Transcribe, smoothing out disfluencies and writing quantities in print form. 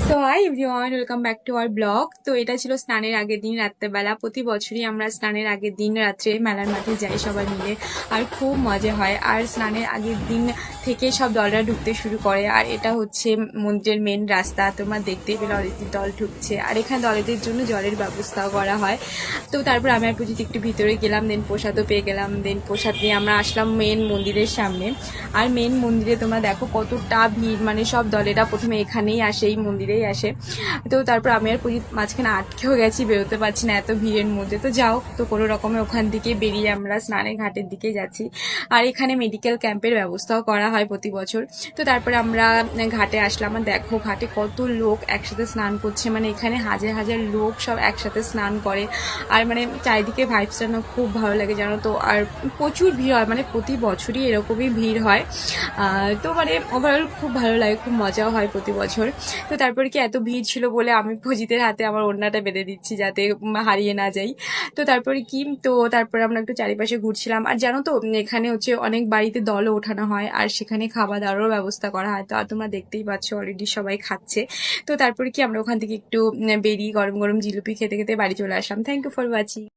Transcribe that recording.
So hi everyone, welcome back to our blog. তো এটা ছিল স্নানের আগের দিন রাত্রেবেলা। প্রতি বছরই আমরা স্নানের আগের দিন রাত্রে মেলার মাঠে যাই সবাই মিলে, আর খুব মজা হয়। আর স্নানের আগের দিন থেকে সব দলরা ঢুকতে শুরু করে। আর এটা হচ্ছে মন্দিরের মেন রাস্তা, তোমরা দেখতেই পেলে অলরেডি দল ঢুকছে। আর এখানে দলেদের জন্য জলের ব্যবস্থাও করা হয়। তো তারপর আমি আর পুজিত একটু ভিতরে গেলাম, দেন প্রসাদও পেয়ে গেলাম। দেন প্রসাদ নিয়ে আমরা আসলাম মেন মন্দিরের সামনে। আর মেন মন্দিরে তোমরা দেখো কতটা ভিড়, মানে সব দলেরা প্রথমে এখানেই আসে, এই মন্দিরেই আসে। তো তারপর আমি আর পুজিত মাঝখানে আটকেও গেছি, বেরোতে পারছি না এত ভিড়ের মধ্যে। তো যাও, তো কোনো রকমে ওখান থেকে বেরিয়ে আমরা স্নানের ঘাটের দিকে যাচ্ছি। আর এখানে মেডিকেল ক্যাম্পের ব্যবস্থাও করা হয় প্রতি বছর। তো তারপরে আমরা ঘাটে আসলাম, আর দেখো ঘাটে কত লোক একসাথে স্নান করছে, মানে এখানে হাজার হাজার লোক সব একসাথে স্নান করে। আর মানে চারিদিকে ভাইবসটা না খুব ভালো লাগে জানো তো। আর প্রচুর ভিড় হয়, মানে প্রতি বছরই এরকমই ভিড় হয়। তো মানে ওভারঅল খুব ভালো লাগে, খুব মজাও হয় প্রতি বছর। তো তারপরে কি এত ভিড় ছিল বলে আমি পুজিতের হাতে আমার ওড়নাটা বেঁধে দিচ্ছি যাতে হারিয়ে না যাই। তো তারপরে কি, তো তারপরে আমরা একটু চারিপাশে ঘুরছিলাম। আর জানো তো এখানে হচ্ছে অনেক বাড়িতে দলও ওঠানো হয়, আর সেখানে খাওয়া দাওয়ারও ব্যবস্থা করা হয়। তো আর তোমরা দেখতেই পাচ্ছ অলরেডি সবাই খাচ্ছে। তো তারপরে কি আমরা ওখান থেকে একটু বেরিয়ে গরম গরম জিলিপি খেতে খেতে বাড়ি চলে আসলাম। Thank you for watching.